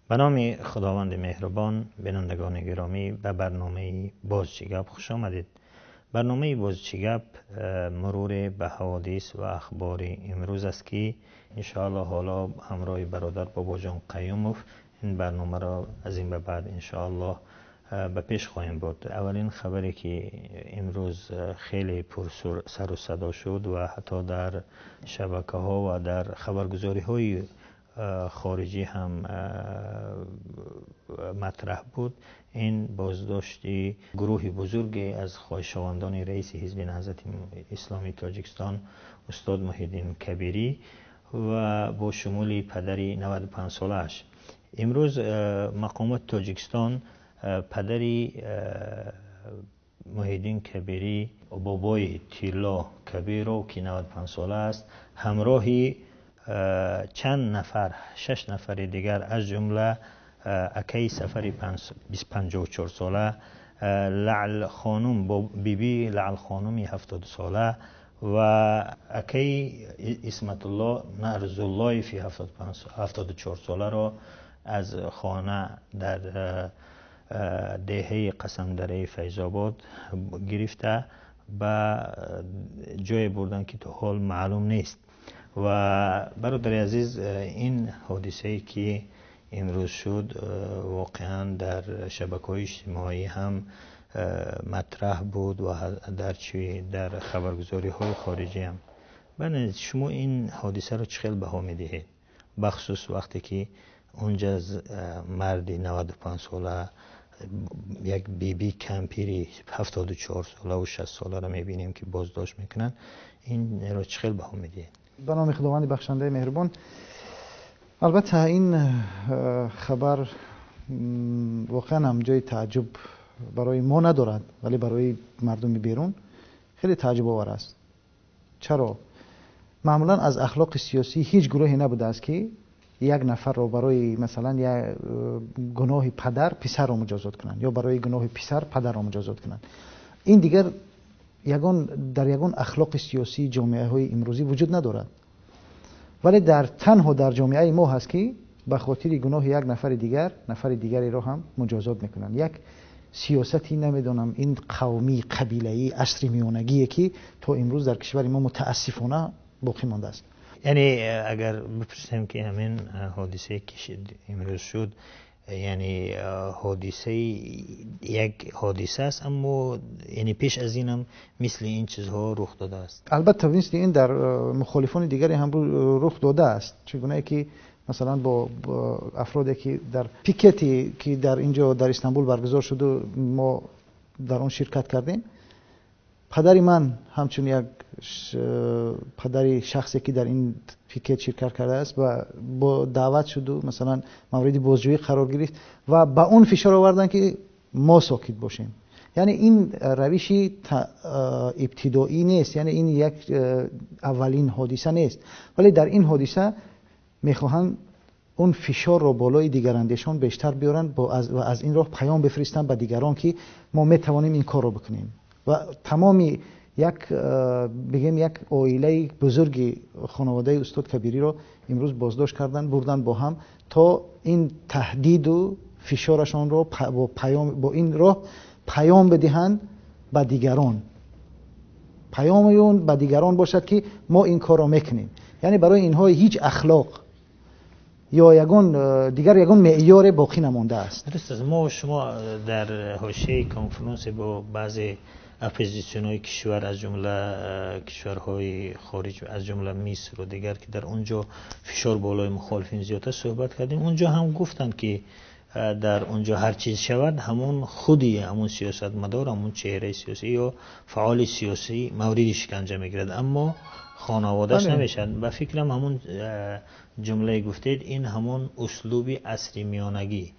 به نام خداوند مهربان، بینندگان گرامی، به برنامه بازچی گپ خوش آمدید. برنامه بازچی گپ مرور به حوادث و اخبار امروز است که انشاءالله حالا همراه برادر بابا جان قیوموف این برنامه را از این به بعد انشاءالله به پیش خواهیم برد. اولین خبری که امروز خیلی پر سر و صدا شد و حتی در شبکه ها و در خبرگزاری های خارجی هم مطرح بود، این بازداشتی گروه بزرگی از خواهشاوندان رئیس حزب نهضت اسلامی تاجیکستان استاد محی‌الدین کبیری و با شمول پدری 95 سالش. امروز مقامات تاجیکستان پدری محی‌الدین کبیری و بابای تیلا کبیر که 95 ساله است همراهی چند نفر 6 نفر دیگر از جمله اکی سفری 54 ساله لعل خانم با بیبی لعل خانمی 70 ساله و اکی اسمت الله نرز الله فی 74 ساله را از خانه در دهه قسمدره فیض‌آباد گرفته به جای بردن که تا حال معلوم نیست. و برادر عزیز، این حادثه‌ای که امروز شد واقعا در شبکه‌های اجتماعی هم مطرح بود و در خبرگزاری‌های خارجی هم. بله، شما این حادثه رو چقدر بها می‌دهید؟ بخصوص وقتی که اونجا مردی 95 ساله یک بیبی کمپیری 74 ساله و 60 ساله رو می‌بینیم که بازداشت میکنن. این رو چقدر بها می‌دهید؟ به نام خداوند بخشنده مهربان. البته این خبر واقعا هم جای تعجب برای ما ندارد، ولی برای مردم بیرون خیلی تعجب آور است. چرا؟ معمولا از اخلاق سیاسی هیچ گروهی نبوده است که یک نفر رو برای مثلا یک گناه پدر پسر رو مجازات کنند یا برای گناه پسر پدر رو مجازات کنند. این دیگر در یگان اخلاق سیاسی جامعه های امروزی وجود ندارد، ولی تنها در جامعه ما هست که به خاطر گناه یک نفر دیگری را هم مجازات میکنن. یک سیاستی نمیدونم این قومی قبیله‌ای عصر میانگی که تا امروز در کشور ما متاسفانه باقی مانده است. یعنی اگر بپرسیم که همین حادثه که امروز شد، یعنی یک حادثه است، اما یعنی پیش از این هم مثل این چیزها رخ داده است؟ البته مثل این در مخالفان دیگری هم رخ داده است. چگونه که مثلا با افرادی که در پیکتی که در اینجا در استانبول برگزار شد و ما در اون شرکت کردیم، پدری من همچون یک پدری شخصی که در این پیکت شرکت کرده است و با دعوت شد و مثلا مورد بازجویی قرار گرفت و با اون فشار آوردن که ما ساکت باشیم. یعنی این روشی ابتدایی نیست، یعنی این یک اولین حادثه نیست، ولی در این حادثه میخواهند اون فشار رو بالای دیگراندیشان بیشتر بیارن و از این راه پیام بفرستن به دیگران که ما میتوانیم این کار رو بکنیم و تمامی یک عائله بزرگی خانواده استاد کبیری رو امروز بازداشت کردن، بردن با هم تا این تهدید و فشارشان رو با این راه پیام بدهند به دیگران. پیام اون به دیگران باشد که ما این کار رو میکنیم. یعنی برای اینها هیچ اخلاق یا یگان معیار باقی نمانده است. درست است. ما شما در حاشیه کنفرانس با بعضی اپوزیسیون‌های کشور از جمله کشورهای خارج از جمله مصر و دیگر که در اونجا فشار بالای مخالفین زیاد صحبت کردیم، اونجا هم گفتن که در اونجا هر چیز شود همون سیاستمدار، همون چهره سیاسی یا فعال سیاسی موردی شکنجه میگیرد، اما خانواده‌اش نمیشن. و فکرم همون جمله گفتید این همون اسلوب عصری میانگی،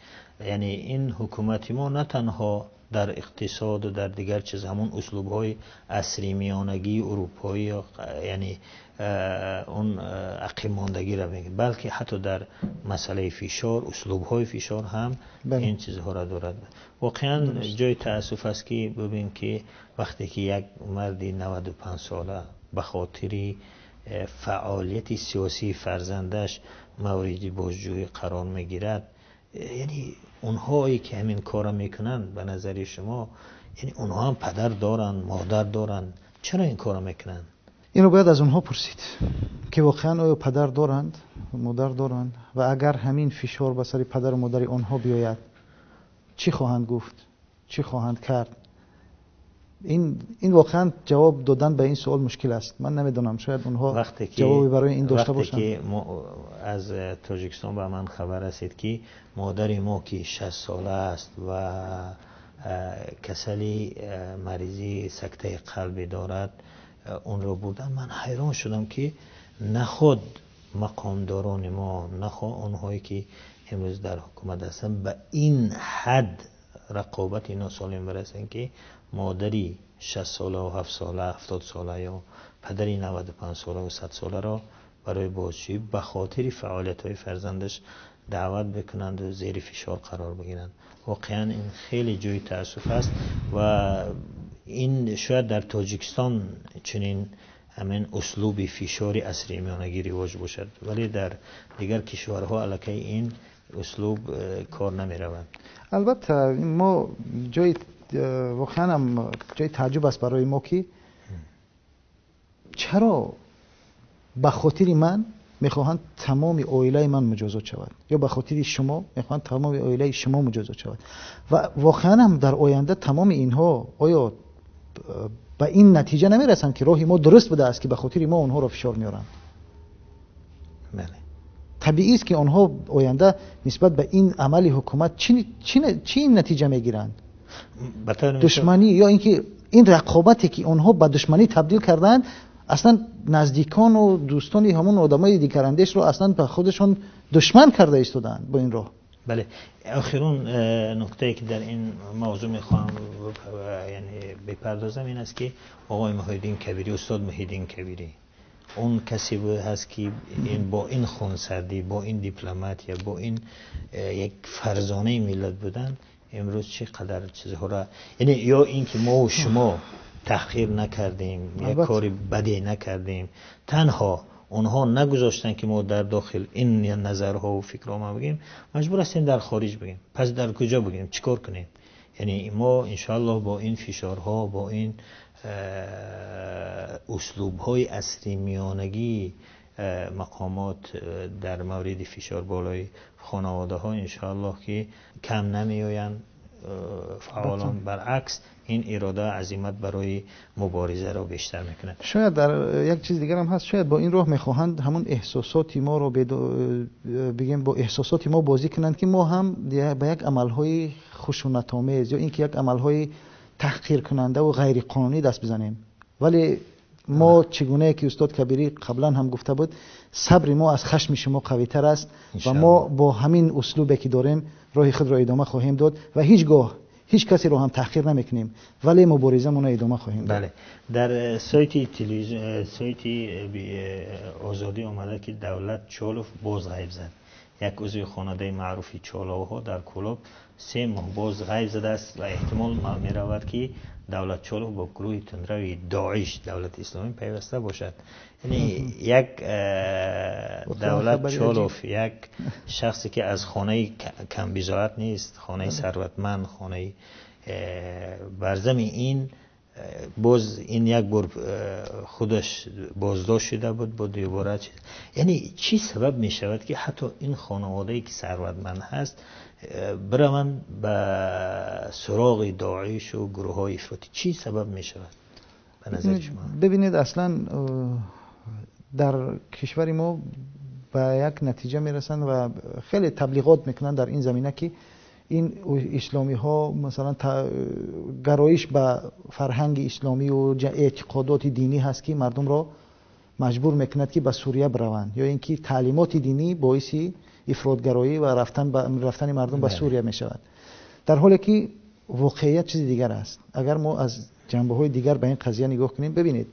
یعنی این حکومت ما نه تنها در اقتصاد و در دیگر چیز همون اسلوب‌های عصری میانگی اروپایی یعنی اون عقب ماندگی را میگه، بلکه حتی در مسئله فشار اسلوب‌های فشار هم این چیزها را دارد. واقعا جای تأسف است که ببین که وقتی که یک مردی 95 ساله به خاطر فعالیت سیاسی فرزندش مورد بازجویی قرار میگیرد، یعنی اونهایی که همین کارا میکنن به نظر شما، یعنی اونها هم پدر دارن، مادر دارن، چرا این کارا میکنن؟ اینو باید از اونها پرسید که واقعا آیا پدر دارند، مادر دارند، و اگر همین فشار به سر پدر و مادر اونها بیاید چی خواهند گفت، چی خواهند کرد؟ این واقعا جواب دادن به این سوال مشکل است. من نمیدونم، شاید اونها جوابی برای این داشته باشند. وقتی که از تاجیکستان به من خبر رسید که مادر ما که 60 ساله است و کسلی مریضی سکته قلبی دارد اون رو بردن، من حیران شدم که نخود مقامداران ما، نخود اونهایی که امروز در حکومت هستن به این حد رقابت ناسالم برسن که مادری 60 ساله و 7 ساله 70 ساله یا پدری 95 ساله و 100 ساله را برای بازجویی به خاطر فعالیت‌های فرزندش دعوت بکنند و زیر فشار قرار بگیرند. واقعا این خیلی جوی تأسف است و این شاید در تاجیکستان چنین همین اسلوب فشاری عصری میانگی رواج باشد، ولی در دیگر کشورها الکی این اسلوب کار نمی رود. البته ما جای واقعا هم جای تعجب است برای ما که چرا به خاطر من میخواهند تمام عائله من مجازات شود، یا به خاطر شما میخواهند تمام عائله شما مجازات شود، و واقعا هم در آینده تمام اینها آیا به این نتیجه نمیرسند که راهی ما درست بوده است که به خاطر ما اونها را فشار میارند؟ بله. طبیعی است که آنها آینده نسبت به این عمل حکومت چی نتیجه میگیرند؟ دشمنی، یا اینکه این رقابتی که آنها به دشمنی تبدیل کردند، اصلا نزدیکان و دوستانی همون آدمای دیگراندیش رو اصلا به خودشون دشمن کرده ایستادند با این راه. بله. آخرون نکته که در این موضوع میخوام یعنی بپردازم این است که آقای محیدین کبیری، استاد محیدین کبیری، اون کسی هست که این با این خونسردی، با این دیپلمات، یا با این یک فرزانه ملت بودن، امروز چقدر چیزها را، یعنی یا این که ما و شما تحقیر نکردیم، یک کاری بدی نکردیم، تنها اونها نگذاشتن که ما در داخل این نظرها و فکرها ما بگیم، مجبور هستیم در خارج بگیم. پس در کجا بگیم؟ چیکار کنیم؟ یعنی ما انشاءالله با این فشارها، با این اسلوب‌های عصری میانگی مقامات در مورد فشار بالای خانواده‌ها انشاءالله که کم نمی‌آیند فعالان، برعکس این اراده عزیمت برای مبارزه را بیشتر میکنه. شاید در یک چیز دیگر هم هست، شاید با این راه میخواهند همون احساسات ما رو بگیم با احساسات ما بازی کنند که ما هم به یک عملهای خشونت آمیز یا اینکه یک عملهای تحقیر کننده و غیر قانونی دست بزنیم. ولی ما چگونه که استاد کبیری قبلا هم گفته بود، صبر ما از خشم شما قوی تر است و ما با همین اسلوبی که داریم راه خود را ادامه خواهیم داد و هیچ کسی رو هم تحقیر نمیکنیم، ولی مبارزه‌مون رو ادامه خواهیم داد. بله. در سایت تلویزیون، سایت آزادی اومده که دولت چالوف باز غیب زد. یک عضو خانواده معروفی چالوها در کلوب 3 ماه باز غیب زده است و احتمال می رود که دولت چالوف با گروه تندروی داعش، دولت اسلامی پیوسته باشد. یعنی یک دولت چالوف، یک شخصی که از خانه کم بضاعت نیست، خانه ثروتمند، خانه برزم، این باز این یک بار خودش بازداشت شده بود با دوباره یعنی چی سبب می شود که حتی این خانواده‌ای که ثروتمند هست بروند به سراغ داعش و گروه‌های افراطی؟ چی سبب می شود به نظر شما؟ ببینید اصلا در کشور ما به یک نتیجه میرسند و خیلی تبلیغات میکنن در این زمینه که این اسلامی ها مثلا گرایش به فرهنگ اسلامی و اعتقادات دینی هست که مردم را مجبور میکند که به سوریه بروند، یا اینکه تعلیمات دینی باعث افراطگرایی و رفتن مردم به سوریه میشود، در حالی که واقعیت چیز دیگر است. اگر ما از جنبه‌های دیگر به این قضیه نگاه کنیم، ببینید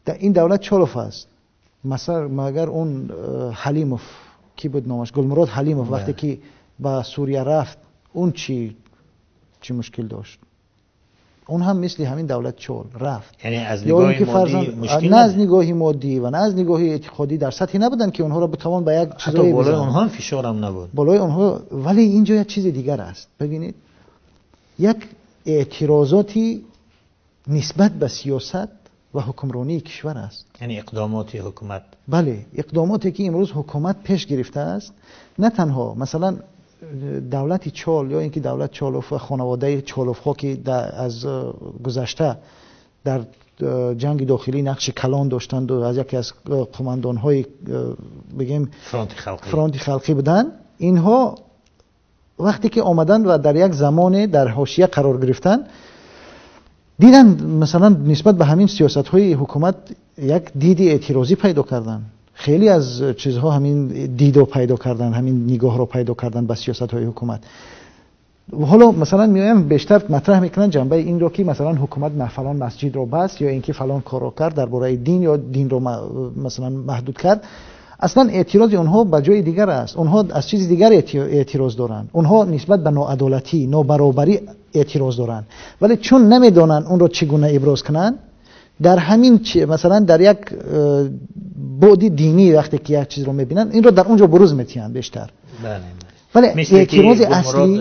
در این دولت چالوف است. مثلا مگر اون حلیموف کی بود نامش، گلمراد حلیموف، وقتی که به سوریه رفت اون چی مشکل داشت؟ اون هم مثل همین دولت چول رفت. یعنی از نگاه مادی مشکل نه از نگاه مادی و نه از نگاه اعتقادی در سطحی نبودن که اونها را بتوان به یک چیزایی بزنن. بالای اونها فشار هم نبود. بالای اونها. ولی اینجا یک چیز دیگر است. ببینید یک اعتراضاتی نسبت به سیاست و حکمرانی کشور است. یعنی اقدامات حکومت. بله، اقداماتی که امروز حکومت پیش گرفته است، نه تنها مثلا دولت چال یا اینکه دولت چالوف و خانواده چالوف ها که از گذشته در جنگ داخلی نقش کلان داشتند و از یکی از قماندان های بگیم فرانت خلقی بودن، اینها وقتی که آمدن و در یک زمان در حاشیه قرار گرفتن، دیدن مثلا نسبت به همین سیاست های حکومت یک دید اعتراضی پیدا کردن. خیلی از چیزها همین دیدو پیدا کردن، همین نگاه رو پیدا کردن به سیاست های حکومت. حالا مثلا میایم بیشتر مطرح میکنن جنبه این رو که مثلا حکومت فلان مسجد رو بست یا اینکه فلان کار رو کرد درباره دین یا دین رو مثلا محدود کرد. اصلا اعتراض اونها به جای دیگر است. اونها از چیز دیگر اعتراض دارن. اونها نسبت به ناعدالتی، نابرابری اعتراض دارن. ولی چون نمیدونن اون رو چگونه ابراز کنن، در همین مثلا در یک بعد دینی وقتی که یک چیز رو میبینن این رو در اونجا بروز میتونن بیشتر. بله. ولی اعتراض اصلی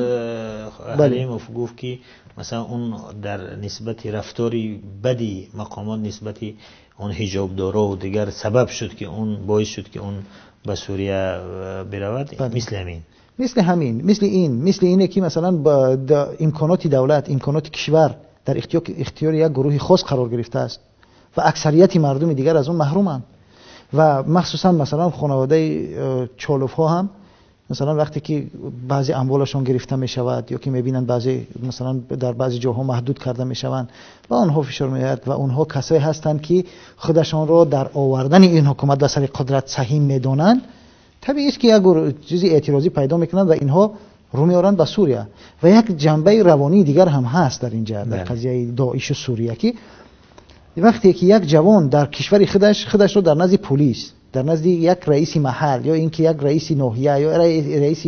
حلیموف گفت که مثلا اون در نسبت رفتاری بدی مقامات نسبت اون حجاب دارا و دیگر سبب شد که اون باعث شد که اون به سوریه برود. مثل اینه که مثلا با امکانات دولت، امکانات کشور در اختیار یک گروه خاص قرار گرفته است و اکثریت مردم دیگر از اون محرومند. و مخصوصا مثلا خانواده چالوف ها هم مثلا وقتی که بعضی اموالشون گرفته می شود یا که میبینن بعضی مثلا در بعضی جاها محدود کرده می شوند و اونها فشار میاد و اونها کسایی هستند که خودشان را در آوردن این حکومت در سر قدرت سهیم میدونن، طبیعی است که یک چیزی اعتراضی پیدا میکنن و اینها رو میارن به سوریه. و یک جنبه روانی دیگر هم هست در اینجا در قضیه داعش و سوریه که وقتی که یک جوان در کشور خودش رو در نزد پلیس، در نزد یک رئیس محل یا اینکه یک رئیس ناحیه یا رئیس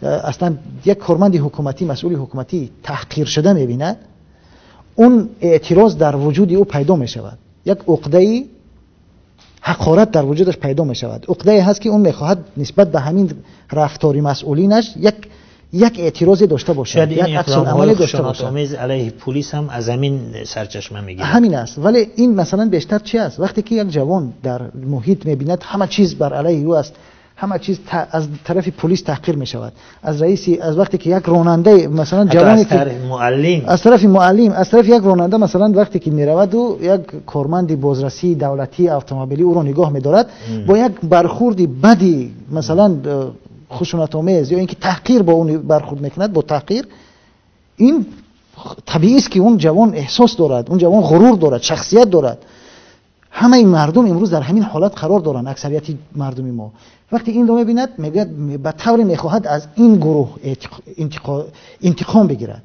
اصلا یک کارمند حکومتی، مسئول حکومتی تحقیر شده می‌بیند، اون اعتراض در وجود او پیدا می‌شود. یک عقده حقارت در وجودش پیدا می‌شود. عقده هست که اون می‌خواهد نسبت به همین رفتاری مسئولینش یک اعتراضی داشته باشه، یک عکس العملی داشته باشه. آمیز علیه پلیس هم از همین سرچشمه میگیره. همین است. ولی این مثلا بیشتر چی است؟ وقتی که یک جوان در محیط میبیند همه چیز بر علیه او است، همه چیز از طرف پلیس تحقیر میشود، از رئیسی، از وقتی که یک راننده مثلا جوانی که از طرف معلم، از طرف یک راننده مثلا وقتی که میرود و یک کارمند بازرسی دولتی اتومبیلی او را نگاه میدارد با یک برخوردی بدی مثلا خشونت آمیز یا اینکه تحقیر با اون برخورد میکند، با تحقیر، این طبیعی است که اون جوان احساس دارد، اون جوان غرور دارد، شخصیت دارد. همه این مردم امروز در همین حالت قرار دارند. اکثریت مردم ما وقتی این رو میبیند میگه به طوری میخواهد از این گروه انتقام بگیرد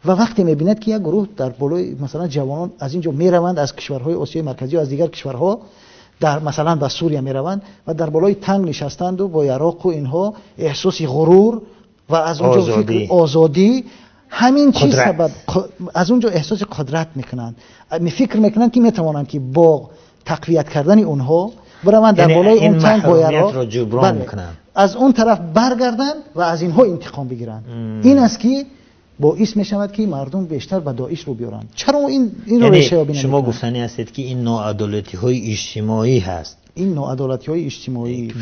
و وقتی میبیند که یک گروه در بالای مثلا جوانان از اینجا میروند، از کشورهای آسیای مرکزی و از دیگر کشورها در مثلا به سوریه میروند و در بالای تنگ نشستند و با عراق و اینها احساس غرور و از اونجا فکر آزادی، همین چیز سبب از اونجا احساس قدرت میکنن، فکر میکنن که میتوانند که با تقویت کردن اونها بروند در بالای اون تنگ با عراق از اون طرف برگردن و از اینها انتقام بگیرن. این است که باعث می شود که مردم بیشتر به داعش رو بیارن. چرا این رو ریشه بینید؟ شما گفتنی هستید که این ناعدالتی های اجتماعی هست. این ناعدالتی های اجتماعی،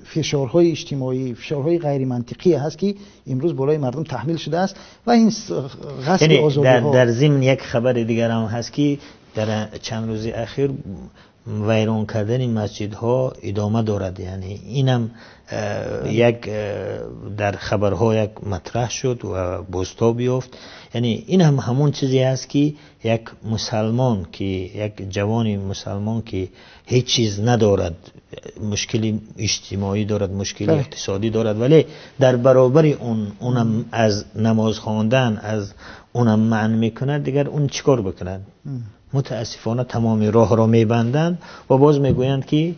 فشارهای اجتماعی، فشارهای غیر منطقی هست که امروز بالای مردم تحمیل شده است و این غصب آزادی ها. در ضمن یک خبر دیگر هم هست که در چند روز اخیر ویران کردن این مسجدها ادامه دارد. یعنی اینم یک در خبرها یک مطرح شد و بازتاب یافت. یعنی این هم همون چیزی است که یک مسلمان، که یک جوان مسلمان که هیچ چیز ندارد، مشکل اجتماعی دارد، مشکل اقتصادی دارد، ولی در برابر اونم از نماز خواندن از اونم منع میکند، دیگر اون چیکار بکند؟ متاسفانه تمام راه را میبندند و باز میگویند که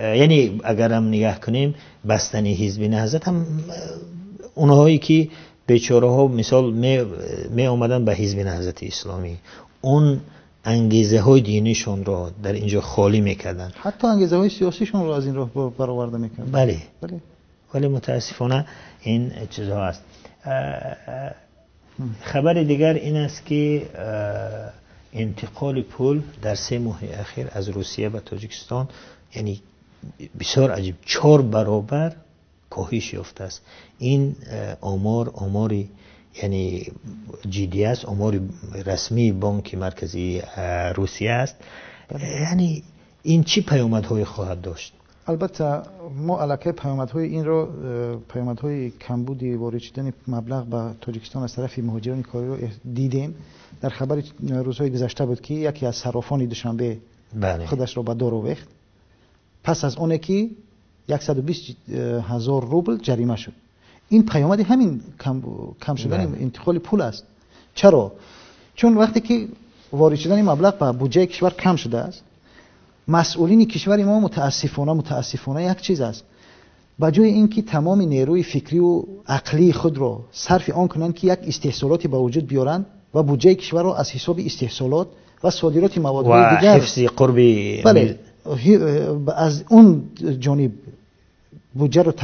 یعنی اگر هم نگاه کنیم بستنی حزب نهضت هم اونهایی که بیچاره ها مثال می اومدن به حزب نهضت اسلامی، اون انگیزه های دینیشون را در اینجا خالی میکردن، حتی انگیزه های سیاسیشون رو از این راه برآورده میکردن. بله. ولی متاسفانه این چیزها است. خبر دیگر این است که انتقال پول در 3 ماه اخیر از روسیه به تاجیکستان یعنی بسیار عجیب 4 برابر کاهش یافته است. این آماری یعنی جدی است، آمار رسمی بانک مرکزی روسیه است. یعنی این چی پیامدهای خواهد داشت؟ البته ما علاقه پیامدهای این رو، پیامدهای کمبودی وارد شدن مبلغ به تاجیکستان از طرف مهاجران کاری رو دیدیم. در خبر روزهای گذشته بود که یکی از صرافان دوشنبه خودش را به دار آورد، پس از اون که 120,000 روبل جریمه شد. این پیامد همین کم شدن انتقال پول است. چرا؟ چون وقتی که وارد شدن مبلغ به بودجه کشور کم شده است، مسئولین کشور ما متاسفانه یک چیز است، به جای اینکه تمام نیروی فکری و عقلی خود را صرف آن کنند که یک استحصالاتی به وجود بیارند و بودجه کشور را از حساب استحصالات و صادرات مواد دیگر حفظ قربی از اون جانب بودجه را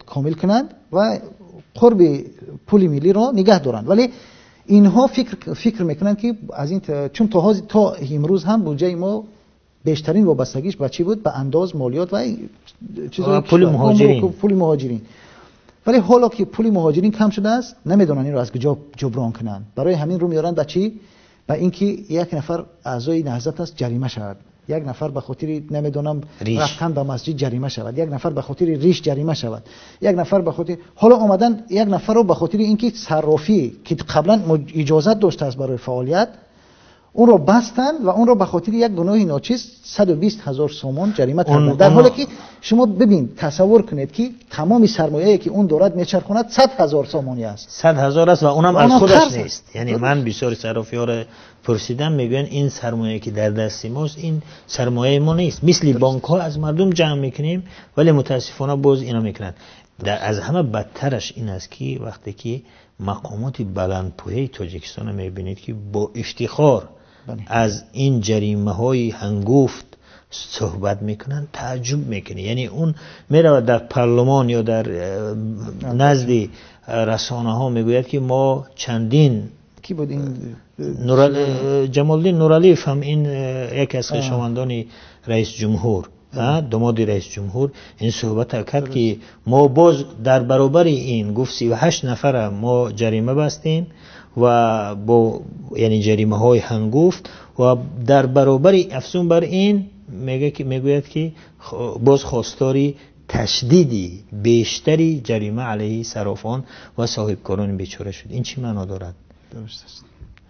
کامل کنند و قرب پول ملی را نگه دارند. ولی اینها فکر میکنند که از این چون تا امروز هم بودجه ما بیشترین وابستگیش به چی بود؟ به انداز مالیات و چیزهای پول مهاجرین. ولی حالا که پول مهاجرین کم شده است، نمیدونن این رو از کجا جبران کنن. برای همین رو میارن به چی؟ به اینکه یک نفر اعضای نهضت است جریمه شود، یک نفر به خاطر نمیدونم رفتن به مسجد جریمه شود، یک نفر به خاطر ریش جریمه شود، یک نفر به خاطر حالا اومدن یک نفر رو به خاطر اینکه صرافی که قبلا اجازه داشته است برای فعالیت اون رو بستن و اون رو به خاطر یک گناه ناچیز 120,000 سومون جریمه کردن. در حالی که شما ببین تصور کنید که تمامی سرمایه‌ای که اون دارد میچرخوند 100,000 سومونی است. 100,000 است و اونم از خودش نیست. یعنی من بسیار صرافی‌ها رو پرسیدم، میگن این سرمایه‌ای که در دست ماست این سرمایه ما نیست. مثل بانک‌ها از مردم جمع میکنیم ولی متاسفانه باز اینا میکنن. از همه بدترش این است که وقتی که مقامات بلندپایه تاجیکستان میبینید که با افتخار از این جریمه‌های هنگفت صحبت میکنن، تعجب میکنه. یعنی اون میره در پارلمان یا در نزد رسانه‌ها میگوید که ما چندین کی بود این جمالدین نورعلیف هم این یک از خویشاوندان رئیس جمهور داماد رئیس جمهور این صحبت کرد که ما باز در برابر این گفت 38 نفر ما جریمه بستیم و با یعنی جریمه های هنگفت و در برابر افزون بر این میگوید که باز خواستاری تشدیدی بیشتری جریمه علیه صرافان و صاحبکاران بیچاره شد. این چی معنا دارد؟ درست است.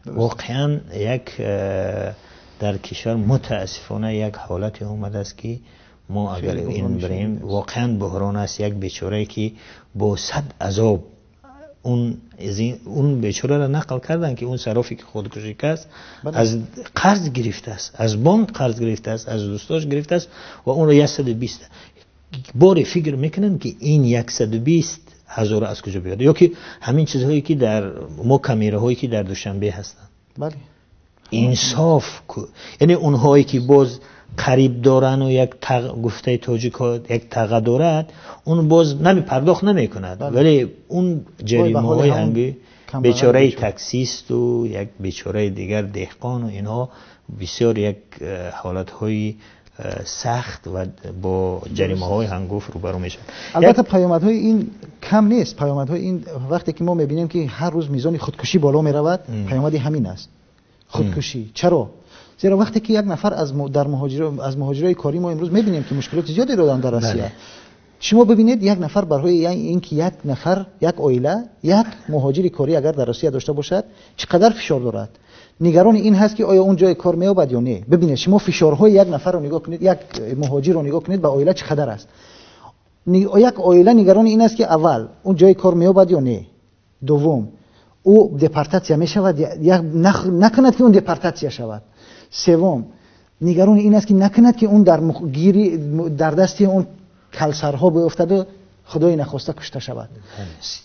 واقعا یک در کشور متاسفانه یک حالتی اومده است که ما اگر این بریم واقعا بحران است. یک بیچاره که با 100 عذاب اون بیچاره را نقل کردن که اون صرافی که خودکشی کرد از قرض گرفته است، از بانک قرض گرفته است، از دوستاش گرفته است و اون را 120 باری فکر میکنن که این 120,000 از کجا بیاد. یا که همین چیزهایی که در ما کامیره هایی که در دوشنبه هستن. بله انصاف یعنی اونهایی که باز قریب دارن و یک گفته تاجیک ها یک تقه دارد اون باز پرداخت نمی کند. ولی اون جریمه های هنگی بیچاره تاکسیست و یک بیچاره دیگر دهقان و اینها بسیار یک حالت های سخت و با جریمه های هنگفت روبرو میشن. البته پیامدهای این کم نیست. پیامدهای این وقتی که ما میبینیم که هر روز میزان خودکشی بالا میرود، پیامد همین است. خودکشی. چرا؟ زیرا وقتی که یک نفر از مهاجرای کاری ما امروز میبینیم که مشکلات زیادی رو در روسیه. شما ببینید یک نفر برای اینکه یک نفر یک عائله یک مهاجر کاری اگر در روسیه داشته باشد چقدر فشار دارد. نگران این هست که آیا اون جای کار میابد یا نه. ببینید شما فشارهای یک نفر رو نگاه کنید، یک مهاجر رو نگاه کنید، با عائله چقدر است. یک عائله نگران این است که اول اون جای کار میابد یا نه. دوم او دپارتاسیا میشود یا نکند که اون دپارتاسیا شود. سوم نگران این است که نکند که اون در دستی اون کلسرها بیفتد و خدای نخواسته کشته شود.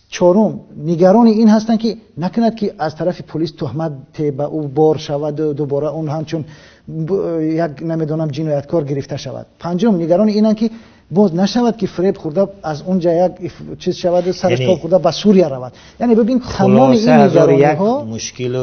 چهارم نگران این هستند که نکند که از طرف پلیس تهمت به او بار شود و دوباره اون همچون یک نمیدونم جنایتکار گرفته شود. پنجم نگران اینند که باز نشود که فریب خورده از اونجا یک چیز شود سرش تا خورده به سوریه رود. یعنی ببین تمام این نگرانی ها مشکل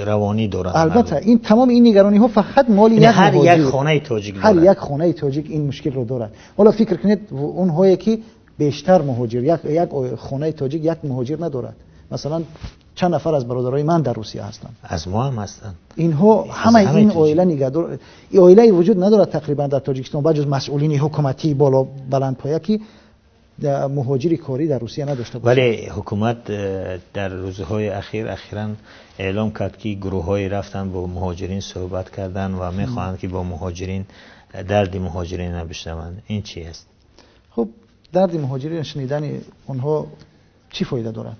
روانی دارند. البته این تمام این نگرانی ها فقط مال یک هر یک خانه تاجیک دارد. هر یک خانه تاجیک این مشکل رو دارد. حالا فکر کنید اون هایی که بیشتر مهاجر یک خانه تاجیک یک مهاجر ندارد. مثلا چند نفر از برادرای من در روسیه هستند. از ما هم هستند. اینها همه این عائله نگهدار عائله وجود ندارد تقریبا در تاجیکستان بجز مسئولین حکومتی بالا بلندپایه که مهاجری کاری در روسیه نداشته باشند. ولی حکومت در روزهای اخیراً اعلام کرد که گروه‌های رفتن با مهاجرین صحبت کردن و می‌خواهند که با مهاجرین درد مهاجرین نبشنوند. این چی است؟ خب درد مهاجرین شنیدن اونها چی فایده دارد؟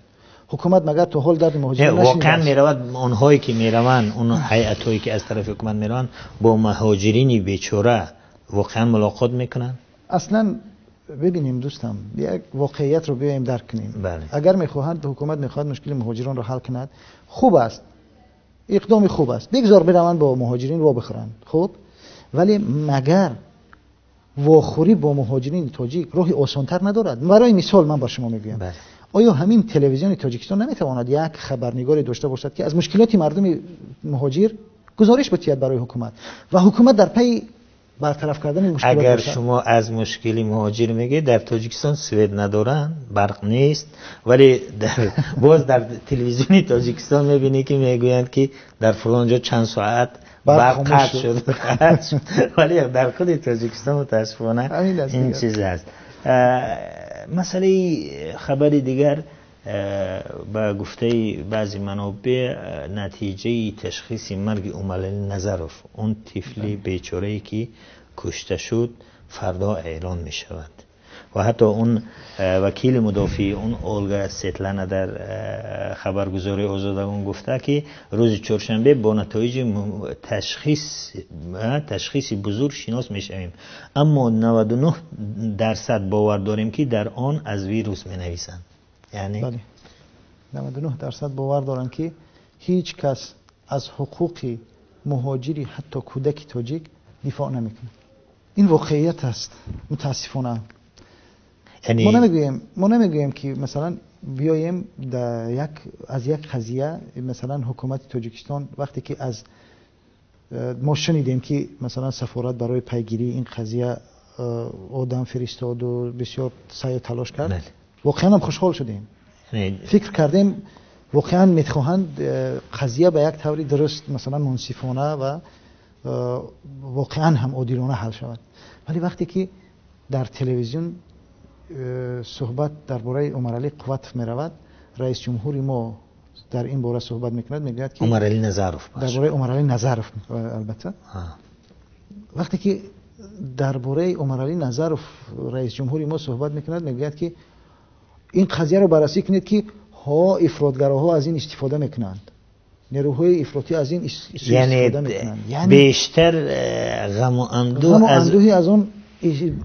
حکومت مگر تو حال درد مهاجرین نشنیده؟ واقعا میروند اونهایی که میروند اون هیئت‌هایی که از طرف حکومت میروند با مهاجرین بیچاره واقعا ملاقات میکنن؟ اصلا ببینیم دوستم یک واقعیت رو بیایم درک کنیم. بله. اگر میخواهند حکومت میخواد مشکل مهاجران رو حل کند خوب است، اقدام خوب است، بگذار بروند با مهاجرین وا بخورند. خب ولی مگر واخوری با مهاجرین تاجیک راهی آسان‌تر ندارد؟ برای مثال من با شما میگم. بله. آیا همین تلویزیون تاجیکستان نمیتواند یک خبرنگاری داشته باشد که از مشکلات مردم مهاجر گزارش بدهد برای حکومت و حکومت در پی برطرف کردن مشکلات اگر باشد؟ شما از مشکلی مهاجر میگه در تاجیکستان سوئد ندارن، برق نیست، ولی باز در تلویزیون تاجیکستان میبینی که میگویند که در فلان جا چند ساعت برق قطع شد. ولی در خود تاجیکستان متاسفانه این چیز هست. مسئله خبر دیگر با گفته بعضی منابع نتیجه تشخیص مرگ اوماللی نظروف، اون طفل بیچاره‌ای که کشته شد، فردا اعلان می شود و حتی اون وکیل مدافع اون اولگا سیتلانا در خبرگزاری آزادگان گفته که روز چهارشنبه با نتایج تشخیص بزرگ شناس می شویم، اما 99% باور داریم که در آن از ویروس می نویسند. یعنی بله 99% باور دارند که هیچ کس از حقوق مهاجری حتی کودک تاجیک دفاع نمیکنه. این واقعیت است متاسفانه. یعنی ما نمیگویم که مثلا بیایم از یک قضیه، مثلا حکومت تاجیکستان وقتی که از ما شنیدیم که مثلا سفارت برای پیگیری این قضیه آدم فرستاد و بسیار سعی و تلاش کرد، بله. واقعا هم خوشحال شدیم. فکر کردیم واقعا میخواهند قضیه به یک طوری درست مثلا منصفانه و واقعا هم عادلانه حل شود. ولی وقتی که در تلویزیون صحبت درباره عمرعلی قوت می رود، رئیس جمهوری ما در این باره صحبت میکند، میگوید که عمرعلی نظروف درباره عمرعلی نظروف البته وقتی که درباره عمرعلی نظروف رئیس جمهوری ما صحبت میکند، میگوید که این قضیه رو بررسی کنید که افراطگراها از این استفاده میکنند، نیروهای افراطی از این استفاده میکنند. یعنی بیشتر غم و اندوه از اون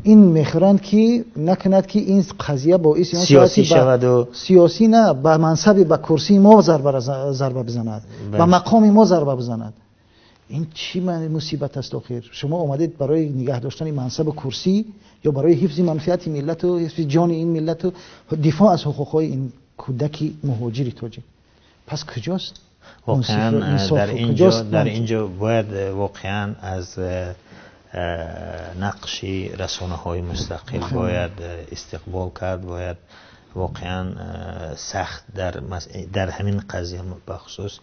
این میخورند که نکند که این قضیه باعث سیاسی شود و سیاسی نه، به منصب به کرسی ما ضربه بزند، به مقام ما ضربه بزند. این چی مصیبت است آخر؟ شما اومدید برای نگه داشتن منصب کرسی یا برای حفظ منفعت ملت و حفظ جان این ملت و دفاع از حقوقهای این کودک مهاجری تاجیک؟ پس کجاست واقعا در اینجا باید واقعا از نقش رسانه‌های مستقل باید استقبال کرد، باید واقعا سخت در همین قضیه بخصوص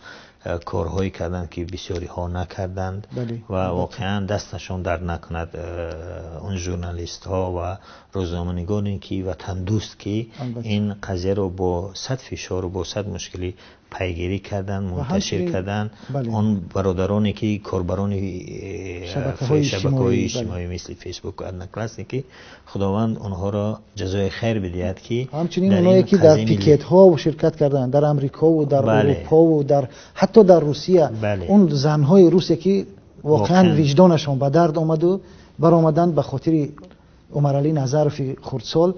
کارهایی کردند که بسیاری ها نکردند و واقعا دستشون در نکند اون ژورنالیست ها و روزنامه‌نگارانی که وطن دوست که این قضیه رو با صد فشار و با صد مشکلی پیگیری کردن، منتشر کردن. اون برادرانی که کاربران شبکه‌های اجتماعی مثل فیسبوک و ادنکلاس که خداوند اونها را جزای خیر بدهد که همچنین اونایی که در پیکت ها شرکت کردن در امریکا و در اروپا و در حتی در روسیه، اون زنهای روسیه که واقعا وجدانشون به درد آمد و برآمدن به خاطر عمرعلی نظروف خردسال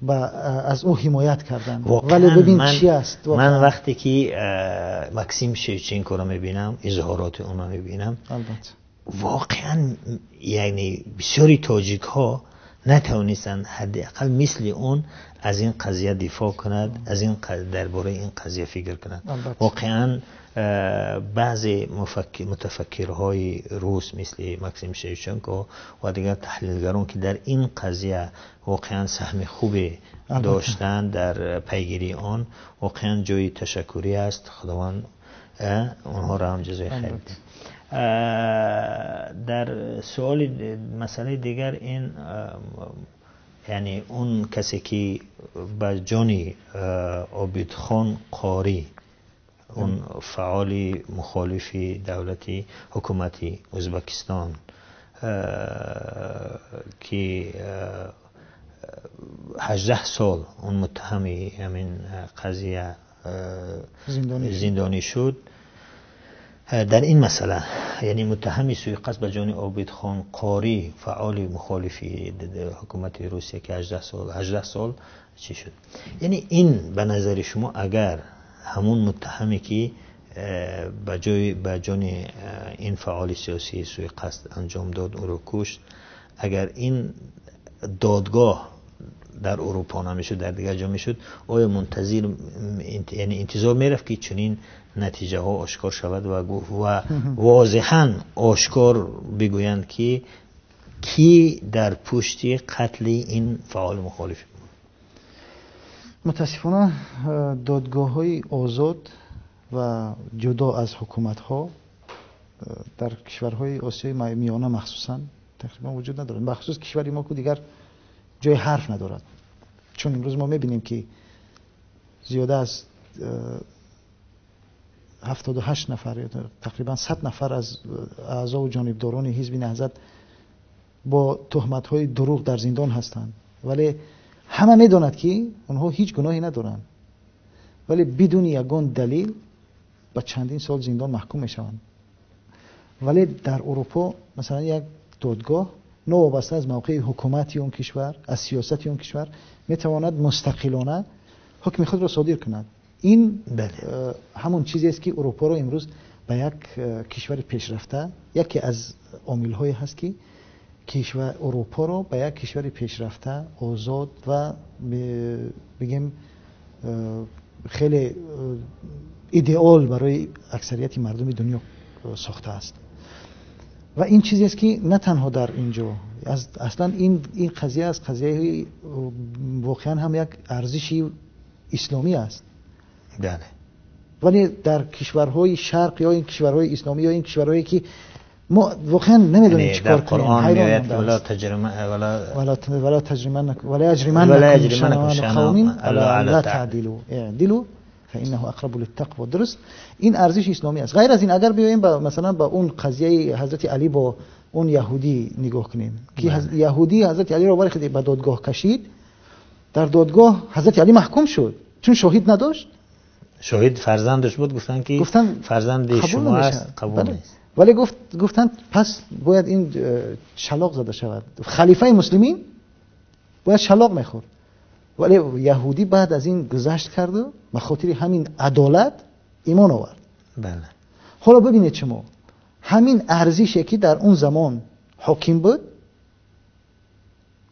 و از او حمایت کردن. ولی ببین چی است من وقتی که ماکسیم شوچنکو رو میبینم، اظهارات اون رو میبینم، البته واقعا یعنی بسیاری تاجیک ها نتوانستند حداقل مثل اون از این قضیه دفاع کند، از این درباره این قضیه فکر کند. واقعا بعضی متفکرهای روس مثل ماکسیم شوچنکو و دیگر تحلیلگران که در این قضیه واقعا سهم خوبی داشتند در پیگیری آن، واقعا جای تشکری است. خداوند اونها را هم جزای خیر بده. در سوال مسئله دیگر این یعنی اون کسی که به جان عابدخان قاری، اون فعال مخالف دولتی حکومتی ازبکستان که 18 سال اون متهمی همین قضیه زندانی شد، در این مسئله یعنی متهمی سوی قصد به جان عابدخان قاری فعال مخالفی حکومت روسیه که 18 سال چی شد؟ یعنی این به نظر شما اگر همون متهمی که به جان این فعال سیاسی سوی قصد انجام داد او رو کشت، اگر این دادگاه در اروپا نمیشد، در دیگر جا میشد، آیا منتظر یعنی انتظار میرفت که چنین نتیجه ها آشکار شود و واضحاً آشکار بگویند که کی در پشت قتل این فعال مخالف بود؟ متاسفانه دادگاه های آزاد و جدا از حکومت ها در کشورهای آسیای میانه مخصوصاً تقریبا وجود ندارند، بخصوص کشوری ما که دیگر جای حرف ندارد. چون امروز ما میبینیم که زیاده از 78 نفر تقریبا 100 نفر از اعضا و جانبداران حزب نهضت با تهمت‌های دروغ در زندان هستند، ولی همه میدونند که اونها هیچ گناهی ندارند، ولی بدون یگان دلیل با چندین سال زندان محکوم میشوند. ولی در اروپا مثلا یک دادگاه نوابسته از موقع حکومتی اون کشور، از سیاستی اون کشور، میتواند مستقلانه حکم خود را صادر کند. این همون چیزی است که اروپا را امروز به یک کشور پیشرفته، یکی از عامل‌های هست که کشور اروپا را به یک کشور پیشرفته، آزاد و بگیم خیلی ایدئال برای اکثریت مردم دنیا ساخته است. و این چیزی است که نه تنها در اینجا، اصلا این قضیه از قضیه واقعا هم یک ارزشی اسلامی است. بله. ولی در کشورهای شرق یا این کشورهای اسلامی یا این کشورهایی که ما واقعا نمیدونیم چیکار کنیم، حیران ولا اجرمنکم شنآن لا تعدلوا اعدلوا فانه اقرب للتقوى. درست، این ارزش اسلامی است. غیر از این اگر بیایم مثلا با اون قضیه حضرت علی با اون یهودی نگاه کنیم که یهودی حضرت علی را برای خود به دادگاه کشید، در دادگاه حضرت علی محکوم شد چون شاهد نداشت. شاهد فرزندش بود، گفتن فرزند شما است، قبول نیست. ولی گفتن پس باید این شلاق زده شود، خلیفه مسلمین باید شلاق میخورد. ولی یهودی بعد از این گذشت کرد و به خاطر همین عدالت ایمان آورد. بله. حالا ببینید شما همین ارزشی که در اون زمان حاکم بود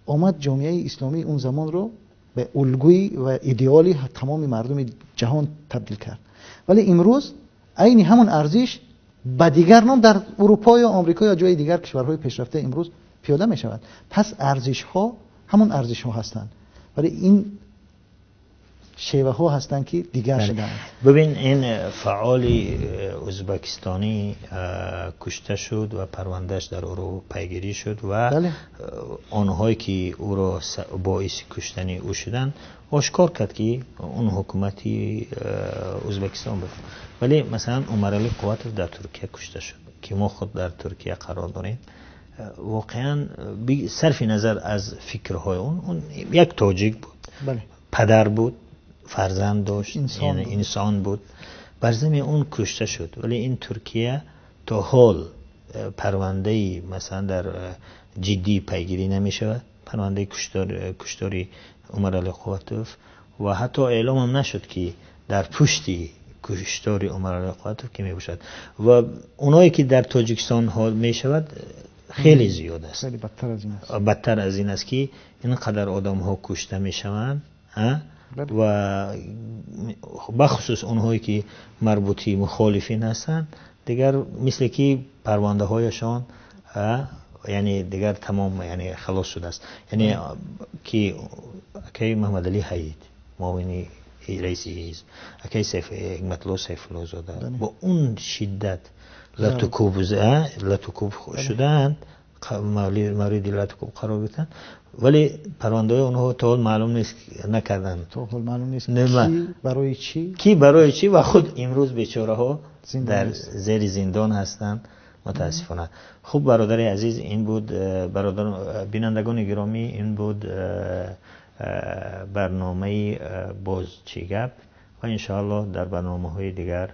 آمد جامعه اسلامی اون زمان رو به الگوی و ایدئالی تمام مردم جهان تبدیل کرد. ولی امروز عین همون ارزش به دیگر نام در اروپا یا آمریکا یا جای دیگر کشورهای پیشرفته امروز پیاده می شود. پس ارزش ها همون ارزش ها هستند، ولی این شیوه ها هستند که دیگر شدند. ببین این فعال ازبکستانی کشته شد و پروندهش در اروپا پیگیری شد و آنهایی که او را باعث کشتن او شدند آشکار کرد که اون حکومتی ازبکستان بود. ولی مثلا عمر علی قواتف در ترکیه کشته شد که ما خود در ترکیه قرار داریم. واقعا صرف نظر از فکرهای اون یک تاجیک بود. بله. پدر بود، فرزند داشت، انسان بود، بر ضمن اون کشته شد. ولی این ترکیه تا حال پرونده مثلا در جدی پیگیری نمی شود، پرونده کشتاری عمر علی قواتوف و حتی اعلام هم نشد که در پشتی کشتاری عمر علی قواتوف کی میباشد و اونایی که در تاجیکستان ها میشود خیلی زیاد است، خیلی بدتر از این است. بدتر از این است که اینقدر آدم ها کشته میشوند و بخصوص اونهایی که مربوطی مخالفین هستند دیگر مثل که پرونده هایشان یعنی دیگر تمام یعنی خلاص شده است. یعنی که محمد علی حید معاونی رئیس حزب، اکی حکمت الله سیف الله زاده با اون شدت لطکوب شدند، مورد لطکوب قرار گرفتند، ولی پرونده اونها تا حال معلوم نیست نکردند، تا حال معلوم نیست کی برای چی و خود امروز بیچاره ها در زیر زندان هستند متاسفانه. خوب برادر عزیز، این بود برادر بینندگان گرامی، این بود برنامه باز چی گپ و انشاءالله در برنامه‌های دیگر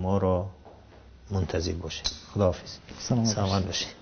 ما را منتظر باشید. خداحافظ. سلامت باشید.